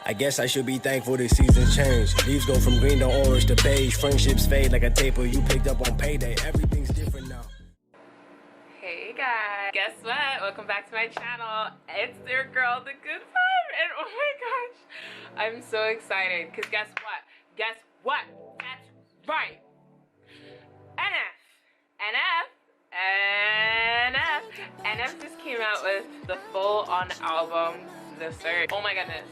I guess I should be thankful this season changed. Leaves go from green to orange to beige. Friendships fade like a taper you picked up on payday. Everything's different now. Hey guys, guess what? Welcome back to my channel. It's your girl, DaGoodVybe, and oh my gosh, I'm so excited because guess what? Guess what? That's right. NF just came out with the full-on album, The Search. Oh my goodness.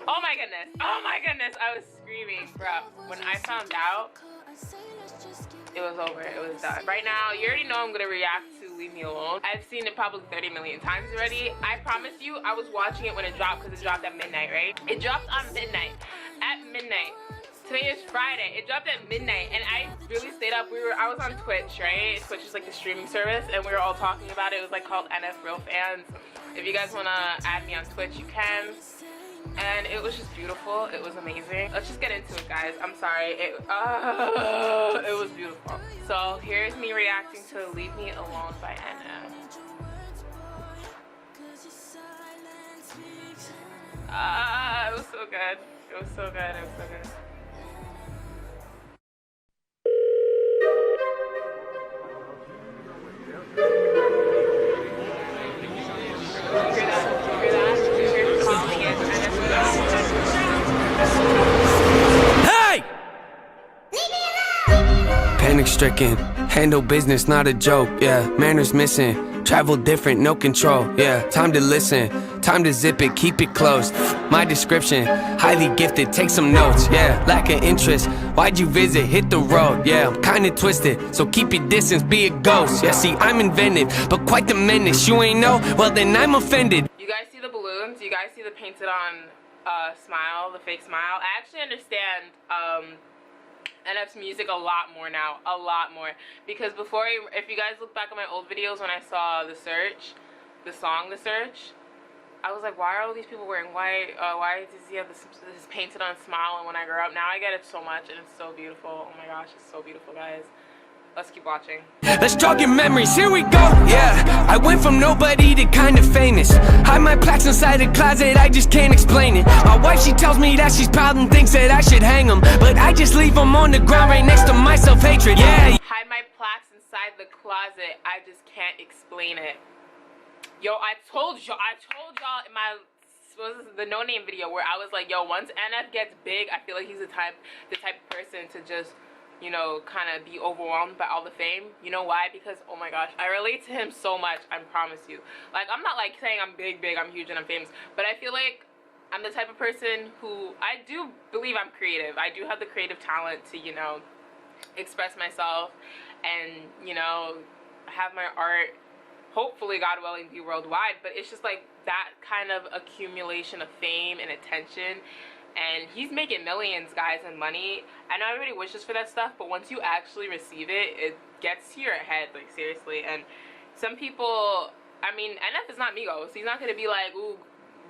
Oh my goodness. Oh my goodness. I was screaming, bro. When I found out, it was over. It was done. Right now, you already know I'm gonna react to Leave Me Alone. I've seen it probably 30 million times already. I promise you, I was watching it when it dropped because it dropped at midnight, right? It dropped on midnight. At midnight. Today is Friday. It dropped at midnight, and I really stayed up. I was on Twitch, right? Twitch is like the streaming service, and we were all talking about it. It was like called nfrealmusic. If you guys wanna add me on Twitch, you can. And it was just beautiful. It was amazing. Let's just get into it, guys. I'm sorry. It was beautiful. So here's me reacting to "Leave Me Alone" by NF. It was so good. It was so good. It was so good. Panic stricken, handle business, not a joke, yeah. Manners missing, travel different, no control, yeah. Time to listen, time to zip it, keep it close. My description, highly gifted, take some notes, yeah. Lack of interest, why'd you visit, hit the road, yeah. I'm kinda twisted, so keep your distance, be a ghost, yeah. See, I'm inventive, but quite the menace. You ain't know, well then I'm offended. You guys see the balloons? You guys see the painted on smile, the fake smile? I actually understand NF's music a lot more now, a lot more, because before, if you guys look back at my old videos when I saw The Search, the song The Search, I was like, why are all these people wearing white? Why does he have this painted on smile? And when I grew up, now I get it so much, and it's so beautiful. Oh my gosh, it's so beautiful, guys. Let's keep watching. Let's jog your memories, here we go, yeah. I went from nobody to kind of famous. Hide my plaques inside a closet, I just can't explain it. My wife, she tells me that she's proud and thinks that I should hang them, but I just leave them on the ground right next to my self-hatred, yeah. Hide my plaques inside the closet, I just can't explain it. Yo, I told y'all in my the No Name video where I was like, yo, once NF gets big, I feel like he's the type of person to just, you know, kind of be overwhelmed by all the fame. You know why? Because, oh my gosh, I relate to him so much, I promise you. Like, I'm not like saying I'm big, I'm huge, and I'm famous, but I feel like I'm the type of person who, I do believe I'm creative. I do have the creative talent to, you know, express myself and, you know, have my art, hopefully, God willing, be worldwide. But it's just like that kind of accumulation of fame and attention. And he's making millions, guys, and money. I know everybody wishes for that stuff, but once you actually receive it, it gets to your head, like, seriously. And some people, I mean, NF is not Migos. He's not gonna be like, ooh,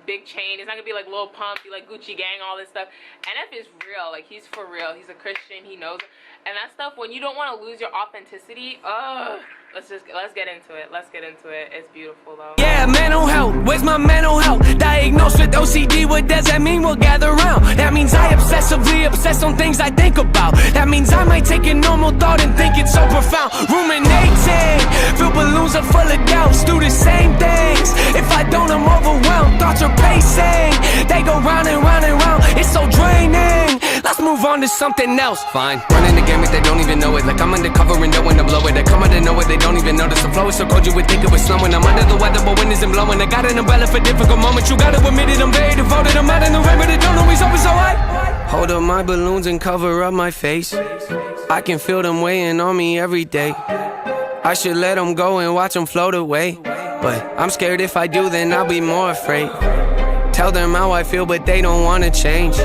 big chain. He's not gonna be like Lil Pump, be like Gucci Gang, all this stuff. NF is real. Like, he's for real. He's a Christian. He knows it. And that stuff, when you don't want to lose your authenticity, let's get into it. Let's get into it. It's beautiful, though. Yeah, mental health. Where's my mental health? Diagnosed with OCD. What does that mean? We'll gather around. That means I obsessively obsess on things I think about. That means I might take a normal thought and think it's so profound. Ruminating. Fill balloons are full of doubts. Do the same things. If I don't, I'm overwhelmed. Thoughts are pacing. They go round and round and round. It's so draining. Let's move on to something else. Fine. Running the game if they don't even know it. Like I'm undercover and knowing to blow it. I come out of nowhere, they don't even notice. The flow is so cold you would think it was snowing. I'm under the weather but wind isn't blowing. I got an umbrella for difficult moments. You gotta admit it, I'm very devoted. I'm out in the rain but it don't always always so high. Hold up my balloons and cover up my face. I can feel them weighing on me every day. I should let them go and watch them float away, but I'm scared if I do then I'll be more afraid. Tell them how I feel but they don't wanna change.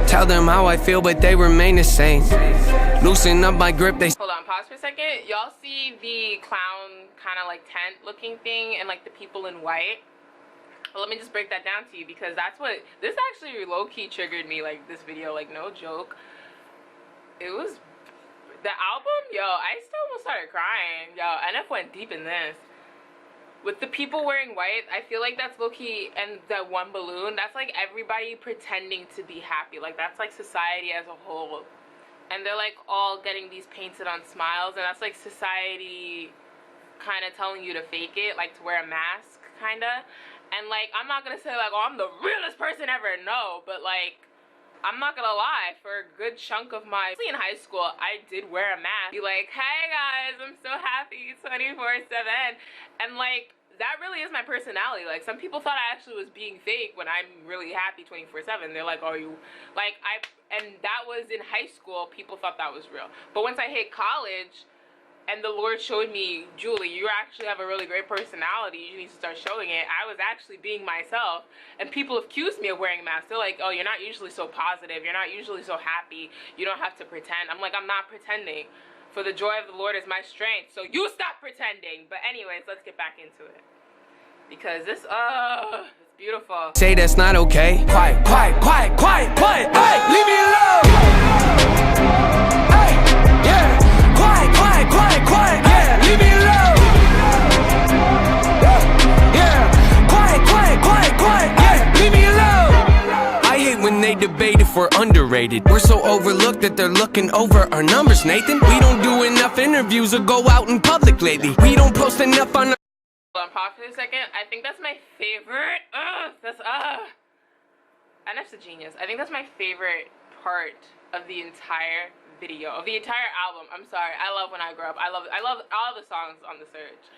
Tell them how I feel but they remain the same. Loosen up my grip, they... Hold on, pause for a second. Y'all see the clown kind of like tent looking thing and like the people in white? Well, let me just break that down to you because that's what... This actually low-key triggered me, like this video, like no joke. It was The album, yo, I still almost started crying. Yo, NF went deep in this. With the people wearing white, I feel like that's low-key, and that one balloon, that's like everybody pretending to be happy. Like, that's like society as a whole. And they're like all getting these painted on smiles, and that's like society kind of telling you to fake it, like to wear a mask, kind of. And like, I'm not gonna say like, oh, I'm the realest person ever, no, but like, I'm not gonna lie, for a good chunk of my, in high school, I did wear a mask. Be like, hey guys, I'm so happy 24/7. And like, that really is my personality. Like, some people thought I actually was being fake when I'm really happy 24/7. They're like, oh, you, like, and that was in high school, people thought that was real. But once I hit college, and the Lord showed me, Julie, you actually have a really great personality. You need to start showing it. I was actually being myself. And people accused me of wearing masks. They're like, oh, you're not usually so positive. You're not usually so happy. You don't have to pretend. I'm like, I'm not pretending. For the joy of the Lord is my strength. So you stop pretending. But anyways, let's get back into it. Because this, it's beautiful. Say that's not okay. Quiet, quiet, quiet, quiet, quiet. Hey, leave me alone. Hey, yeah. Quiet, quiet, quiet, quiet. Yeah, leave me alone. Yeah, quiet, quiet, quiet, quiet. Yeah, leave me alone. I hate when they debate if we're underrated. We're so overlooked that they're looking over our numbers, Nathan. We don't do enough interviews or go out in public lately. We don't post enough on. Hold on, pause for a second. I think that's my favorite. NF's a genius. I think that's my favorite part of the entire video, of the entire album. I'm sorry. I love When I Grow Up. I love all the songs on The Surge.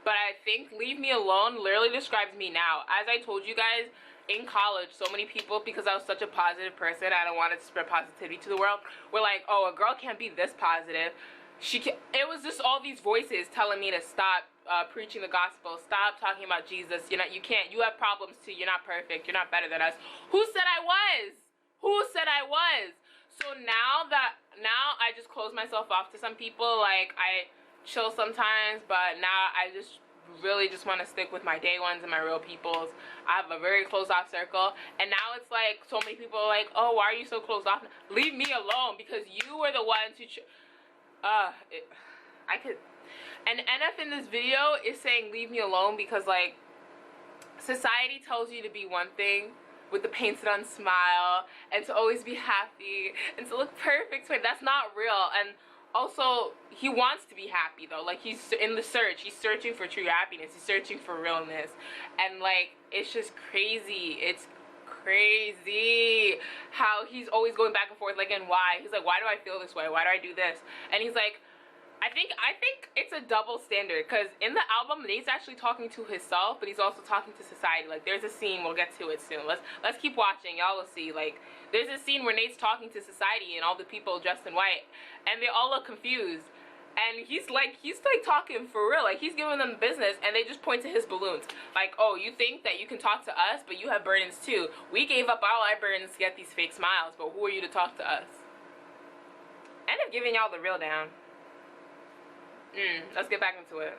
But I think Leave Me Alone literally describes me now. As I told you guys, in college, so many people, because I was such a positive person, I don't want to spread positivity to the world, were like, oh, a girl can't be this positive. It was just all these voices telling me to stop preaching the gospel, stop talking about Jesus. You know, you can't, you have problems too, you're not perfect, you're not better than us. Who said I was? Who said I was? So now I just close myself off to some people. Like, I chill sometimes, but now I just really just want to stick with my day ones and my real peoples. I have a very closed off circle, and now it's like so many people are like, oh, why are you so closed off? Leave me alone, because you were the ones who and NF in this video is saying leave me alone because, like, society tells you to be one thing with the painted on smile and to always be happy and to look perfect. That's not real. And also, he wants to be happy though. Like, he's in the search. He's searching for true happiness. He's searching for realness. And like, it's just crazy. It's crazy how he's always going back and forth, like, and why. He's like, why do I feel this way? Why do I do this? And he's like, I think it's a double standard, because in the album Nate's actually talking to himself, but he's also talking to society. Like, there's a scene, we'll get to it soon, let's keep watching, y'all will see. Like, there's a scene where Nate's talking to society and all the people dressed in white, and they all look confused, and he's like talking for real. Like, he's giving them business, and they just point to his balloons like, oh, you think that you can talk to us, but you have burdens too. We gave up all our burdens to get these fake smiles, but who are you to talk to us? End up giving y'all the real down. Let's get back into it.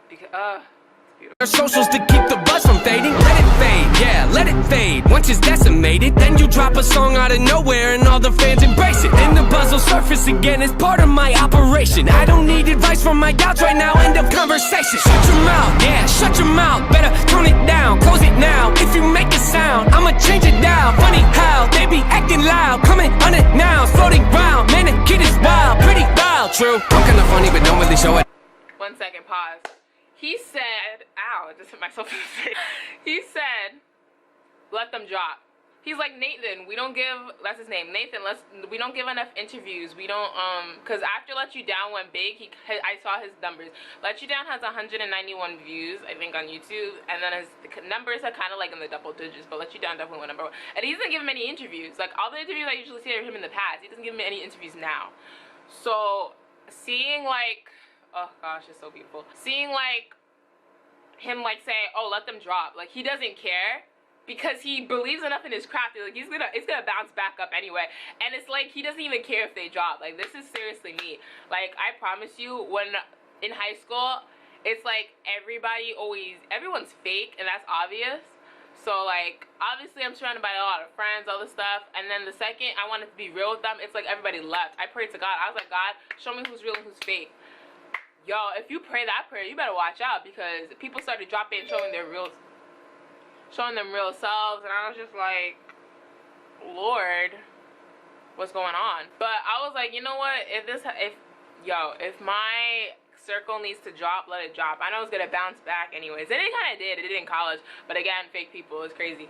Because, it's beautiful. Socials to keep the buzz from fading. Let it fade, yeah, let it fade. Once it's decimated, then you drop a song out of nowhere and all the fans embrace it. Then the buzz will surface again as part of my operation. I don't need advice from my doubts right now, end of conversation. Shut your mouth, yeah, shut your mouth. Better tone it down, close it now. If you make a sound, I'ma change it down. Funny how they be acting loud, coming on it now, floating round. Man, the kid is wild, pretty wild, true. I'm kinda funny, but don't really show it. 1 second, pause. He said, ow, I just hit myself in the face. He said, let them drop. He's like, Nathan, we don't give, that's his name, Nathan, we don't give enough interviews. We don't, because after Let You Down went big, I saw his numbers. Let You Down has 191 views, I think, on YouTube, and then the numbers are kind of like in the double digits, but Let You Down definitely went #1. And he doesn't give him any interviews. Like, all the interviews I usually see of him in the past, he doesn't give me any interviews now. So, seeing, like, oh gosh, it's so beautiful. Seeing, like, him, like, say, oh, let them drop. Like, he doesn't care, because he believes enough in his craft. Like, it's gonna bounce back up anyway. And it's like, he doesn't even care if they drop. Like, this is seriously me. Like, I promise you, when in high school, it's like everyone's fake, and that's obvious. So, like, obviously I'm surrounded by a lot of friends, all this stuff, and then the second I wanted to be real with them, it's like everybody left. I prayed to God. I was like, God, show me who's real and who's fake. Yo, if you pray that prayer, you better watch out, because people started dropping and showing them real selves, and I was just like, Lord, what's going on? But I was like, you know what, if my circle needs to drop, let it drop. I know it's gonna bounce back anyways, and it kind of did. It did in college, but again, fake people, it's crazy.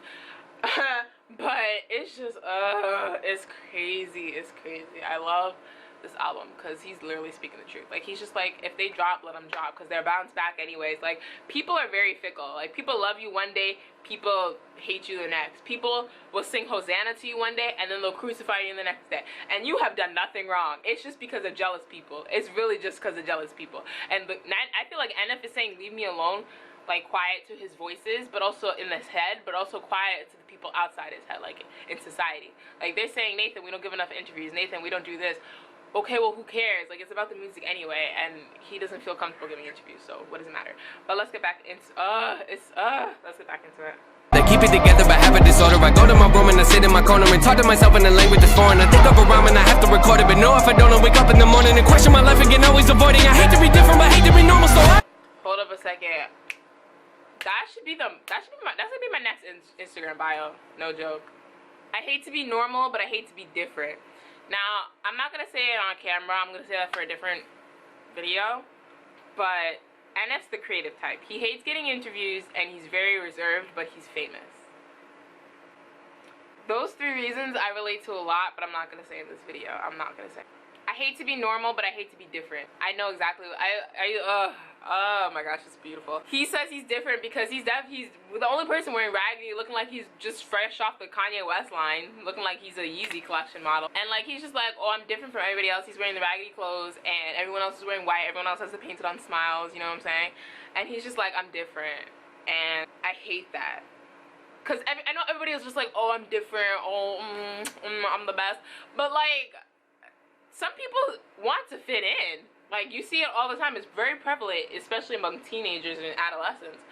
But it's just it's crazy. I love this album because he's literally speaking the truth. Like, he's just like, if they drop, let them drop, because they're bounced back anyways. Like, people are very fickle. Like, people love you one day, people hate you the next. People will sing Hosanna to you one day, and then they'll crucify you the next day, and you have done nothing wrong. It's just because of jealous people. It's really just because of jealous people. And I feel like NF is saying, leave me alone, like, quiet to his voices, but also in his head, but also quiet to the people outside his head, like in society. Like, they're saying, Nathan, we don't give enough interviews. Nathan, we don't do this. Okay, well, who cares? Like, it's about the music anyway, and he doesn't feel comfortable giving interviews, so what does it matter? But let's get back into let's get back into it. They keep it together but have a disorder. I go to my room and I sit in my corner and talk to myself in a language that's foreign. I think of a rhyme and I have to record it, but no, if I don't, I wake up in the morning and question my life again, always avoiding. I hate to be different, but hate to be normal, so hold up a second. That's gonna be my next Instagram bio. No joke. I hate to be normal, but I hate to be different. Now, I'm not going to say it on camera. I'm going to say that for a different video. But NF's the creative type. He hates getting interviews, and he's very reserved, but he's famous. Those 3 reasons I relate to a lot, but I'm not going to say in this video. I'm not going to say. I hate to be normal, but I hate to be different. I know exactly. Oh my gosh, it's beautiful. He says he's different because he's the only person wearing raggedy, looking like he's just fresh off the Kanye West line, looking like he's a Yeezy collection model. And like, he's just like, oh, I'm different from everybody else. He's wearing the raggedy clothes, and everyone else is wearing white. Everyone else has the painted on smiles. You know what I'm saying? And he's just like, I'm different, and I hate that. Cause I know everybody is just like, oh, I'm different. Oh, I'm the best. But like, some people want to fit in. Like, you see it all the time. It's very prevalent, especially among teenagers and adolescents.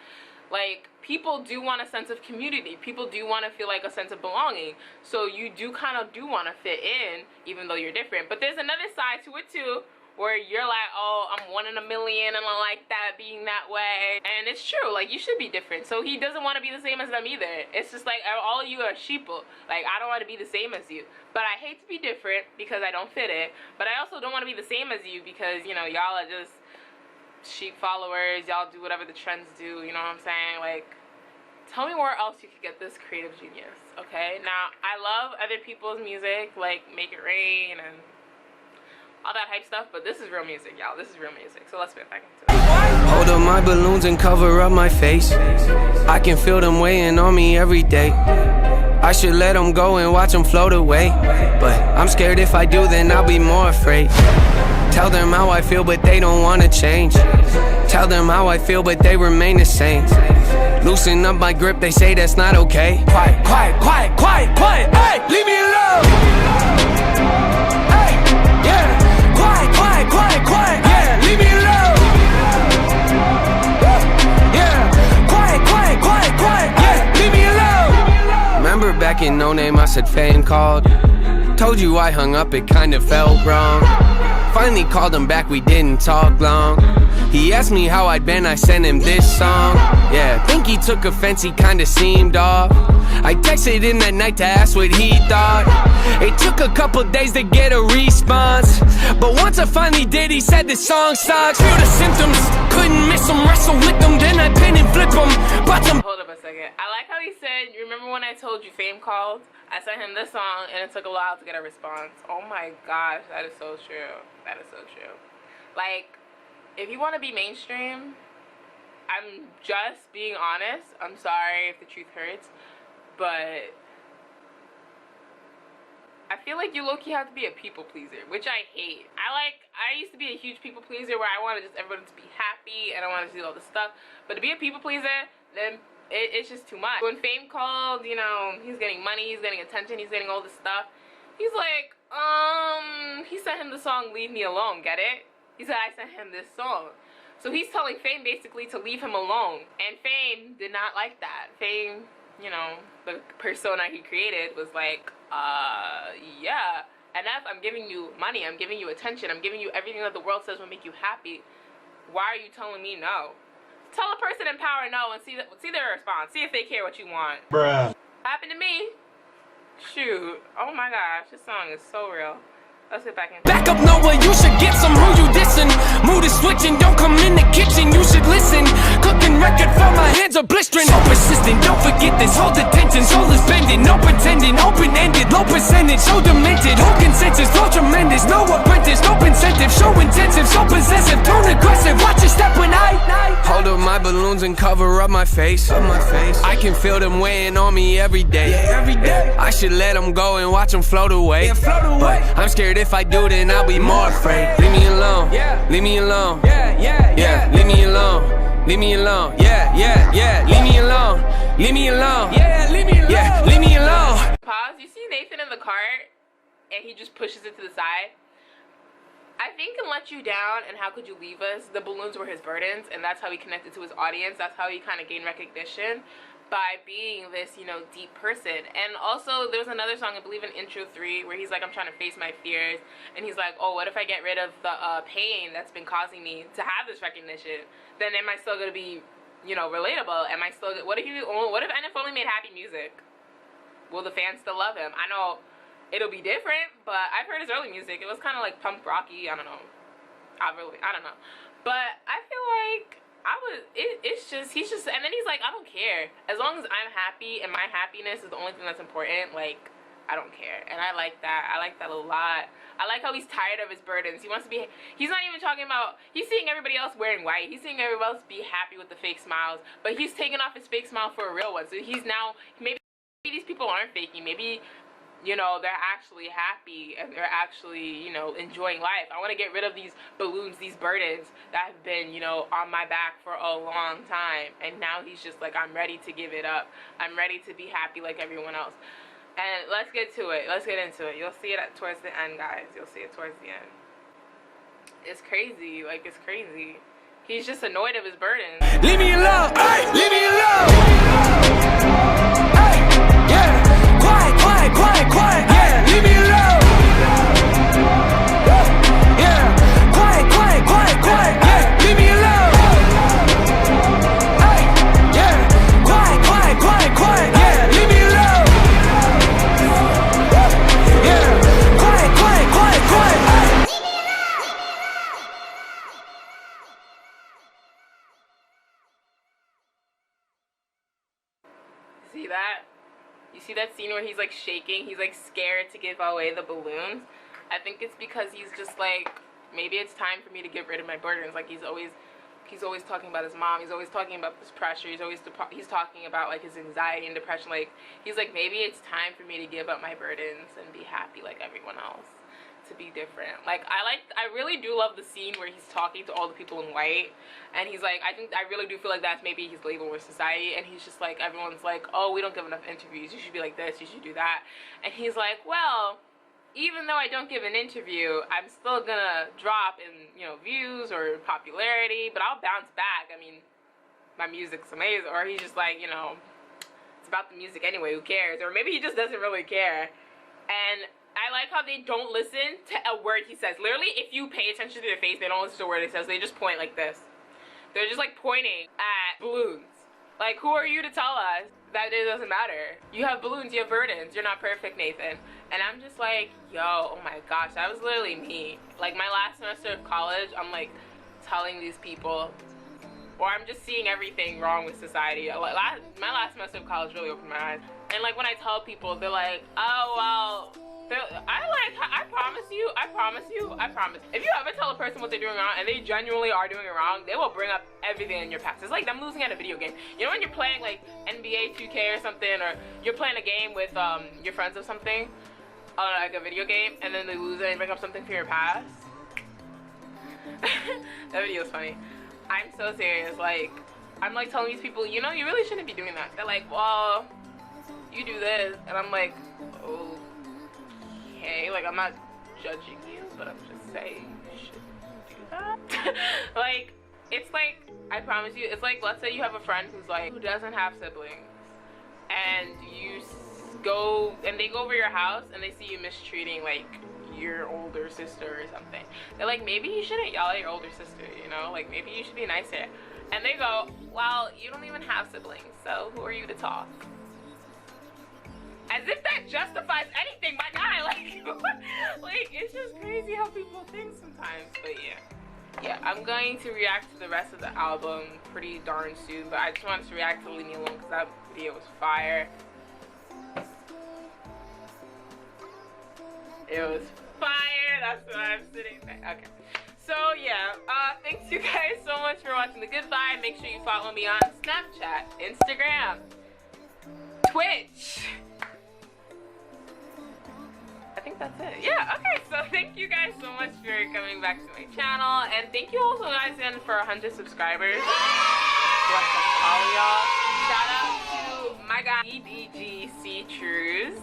Like, people do want a sense of community. People do want to feel like a sense of belonging. So you do kind of want to fit in, even though you're different. But there's another side to it too, where you're like, oh, I'm 1 in a million and I like that being that way. And it's true, like, you should be different. So he doesn't want to be the same as them either. It's just like, all of you are sheeple. Like, I don't want to be the same as you. But I hate to be different because I don't fit it. But I also don't want to be the same as you because, you know, y'all are just sheep followers. Y'all do whatever the trends do, you know what I'm saying? Like, tell me where else you could get this creative genius, okay? Now, I love other people's music, like Make It Rain and all that hype stuff, but this is real music, y'all. This is real music, so let's get back into it. hold up my balloons and cover up my face. I can feel them weighing on me every day. I should let them go and watch them float away, but I'm scared if I do, then I'll be more afraid. Tell them how I feel, but they don't wanna change. Tell them how I feel, but they remain the same. Loosen up my grip, they say that's not okay. Quiet, quiet, quiet, quiet, quiet. Hey, leave me alone. Hey, yeah. Quiet, quiet, quiet, quiet. Yeah, leave me alone. Yeah, quiet, quiet, quiet, quiet. Yeah, leave me alone. Remember back in No Name, I said fame called. Told you I hung up, it kinda felt wrong. Finally called him back, we didn't talk long. He asked me how I'd been, I sent him this song. Yeah, think he took offense, he kinda seemed off. I texted him that night to ask what he thought. It took a couple days to get a response, but once I finally did, he said the song sucks. Feel the symptoms, couldn't miss him, wrestle with them, then I pin and flip him. Hold up a second. I like how he said, you remember when I told you fame called? I sent him this song and it took a while to get a response. Oh my gosh, that is so true. That is so true. Like, if you want to be mainstream, I'm just being honest. I'm sorry if the truth hurts, but I feel like you low-key have to be a people pleaser, which I hate. I used to be a huge people pleaser where I wanted just everyone to be happy and I wanted to do all this stuff. But to be a people pleaser, then it's just too much. When fame called, you know, he's getting money, he's getting attention, he's getting all this stuff. He's like, he sent him the song Leave Me Alone, get it? He said, I sent him this song. So he's telling Fame basically to leave him alone. And Fame did not like that. Fame you know, the persona he created was like, yeah, NF, I'm giving you money, I'm giving you attention, I'm giving you everything that the world says will make you happy. Why are you telling me no? Tell a person in power no and see their response. See if they care what you want. Bruh. Happened to me. Shoot. Oh my gosh, this song is so real. Let's get back in. Back up nowhere, you should get some who you dissing. Mood is switching, don't come in the kitchen, you should listen. Cooking record for my hands are blistering. So persistent, don't forget this, hold attention. Soul is bending, no pretending, open-ended, low percentage, so demented. Whole consensus, flow tremendous, no apprentice, no incentive. Show intensive, so possessive, tone aggressive. Watch your step when I hold up my balloons and cover up my face. I can feel them weighing on me every day. I should let them go and watch them float away. But I'm scared if I do, then I'll be more afraid. Leave me alone, leave me alone, yeah, leave me alone, leave me alone, yeah, leave me alone, leave me alone, leave me alone. Pause. You see Nathan in the cart, and he just pushes it to the side. I think Can Let You Down and How Could You Leave Us, the balloons were his burdens, and that's how he connected to his audience. That's how he kind of gained recognition, by being this, you know, deep person. And also there was another song, I believe in intro 3, where he's like, I'm trying to face my fears, and he's like, oh, what if I get rid of the pain that's been causing me to have this recognition? Then am I still gonna be, you know, relatable? Am I still, what if NF only made happy music? Will the fans still love him? I know it'll be different, but I've heard his early music. It was kind of like punk rocky. I don't know. I don't know. But I feel like he's just, and then he's like, I don't care. As long as I'm happy and my happiness is the only thing that's important, like, I don't care. And I like that. I like that a lot. I like how he's tired of his burdens. He wants to be, he's not even talking about, he's seeing everybody else wearing white. He's seeing everybody else be happy with the fake smiles. But he's taking off his fake smile for a real one. So he's now, maybe these people aren't faking. Maybe, you know, they're actually happy and they're actually, you know, enjoying life. I want to get rid of these balloons, these burdens that have been, you know, on my back for a long time. And now he's just like, I'm ready to give it up. I'm ready to be happy like everyone else. And let's get to it. Let's get into it. You'll see it towards the end, guys. You'll see it towards the end. It's crazy. Like, it's crazy. He's just annoyed of his burdens. Leave me alone, leave me alone. Yeah, quiet, yeah, leave me alone. Yeah, quiet, yeah, leave me alone. Yeah, quiet, yeah, leave me alone. Yeah, quiet. See that? You see that scene where he's like shaking? He's like scared to give away the balloons. I think it's because he's just like, maybe it's time for me to get rid of my burdens. Like he's always talking about his mom. He's always talking about this pressure. He's talking about like his anxiety and depression. Like he's like, maybe it's time for me to give up my burdens and be happy like everyone else. To be different. Like I really do love the scene where he's talking to all the people in white, and he's like, I really do feel like that's maybe his label with society, and he's just like, everyone's like, oh, we don't give enough interviews, you should be like this, you should do that, and he's like, well, even though I don't give an interview, I'm still gonna drop in, you know, views or popularity, but I'll bounce back. I mean, my music's amazing. Or he's just like, you know, it's about the music anyway, who cares? Or maybe he just doesn't really care. And I like how they don't listen to a word he says. Literally, if you pay attention to their face, they don't listen to a word he says. They just point like this. They're just like pointing at balloons. Like, who are you to tell us that it doesn't matter? You have balloons, you have burdens. You're not perfect, Nathan. And I'm just like, yo, oh my gosh, that was literally me. Like, my last semester of college, I'm like telling these people, or I'm just seeing everything wrong with society. Like, my last semester of college really opened my eyes. And like, when I tell people, they're like, oh, well, I promise you. If you ever tell a person what they're doing wrong and they genuinely are doing it wrong, they will bring up everything in your past. It's like them losing at a video game. You know when you're playing like NBA 2K or something, or you're playing a game with your friends or something, like a video game, and then they lose it and bring up something from your past? That video is funny. I'm so serious. Like, I'm like telling these people, you know, you really shouldn't be doing that. They're like, well, you do this, and I'm like, oh. Okay, like, I'm not judging you, but I'm just saying you shouldn't do that. Like, it's like, I promise you, it's like, let's say you have a friend who's like, who doesn't have siblings, and you go and they go over your house and they see you mistreating like your older sister or something, they're like, maybe you shouldn't yell at your older sister, you know, like maybe you should be nicer. And they go, well, you don't even have siblings, so who are you to talk? As if that justifies anything, my guy. Like it's just crazy how people think sometimes. But yeah, I'm going to react to the rest of the album pretty darn soon. But I just wanted to react to Leave Me Alone because that video was fire. It was fire. That's why I'm sitting there. Okay. So yeah, thanks you guys so much for watching The Good Vibe. Make sure you follow me on Snapchat, Instagram, Twitch. I think that's it. Yeah, okay, so thank you guys so much for coming back to my channel. And thank you also guys again for 100 subscribers. Bless up all y'all. Shout out to my guy BDGC Cruz.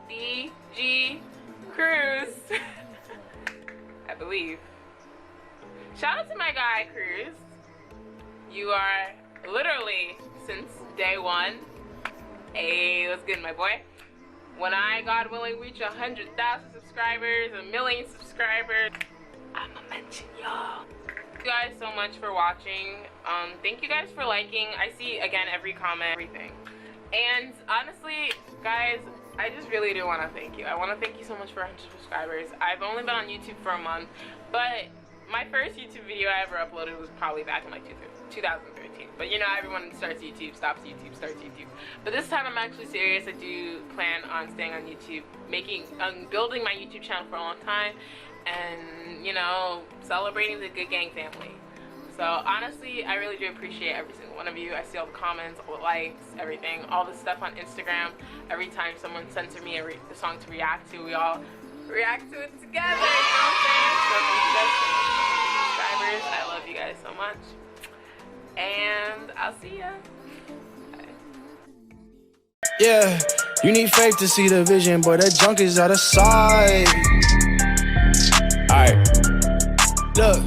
BDG Cruz. I believe. Shout out to my guy Cruz. You are literally since day one. Hey, what's good, my boy? When I, God willing, reach 100,000 subscribers, 1 million subscribers, I'ma mention y'all. Thank you guys so much for watching. Thank you guys for liking. I see, again, every comment, everything. And honestly, guys, I just really do want to thank you. I want to thank you so much for 100 subscribers. I've only been on YouTube for a month, but my first YouTube video I ever uploaded was probably back in like 2013. But you know, everyone starts YouTube, stops YouTube, starts YouTube. But this time I'm actually serious. I do plan on staying on YouTube, building my YouTube channel for a long time, and you know, celebrating the Good Gang family. So honestly, I really do appreciate every single one of you. I see all the comments, all the likes, everything, all the stuff on Instagram. Every time someone sends me a song to react to, we all react to it together. You know what I'm saying? So thank you guys so much for subscribers. I love you guys so much. And I'll see ya. Bye. Yeah, you need faith to see the vision, but that junk is out of sight. Alright, look.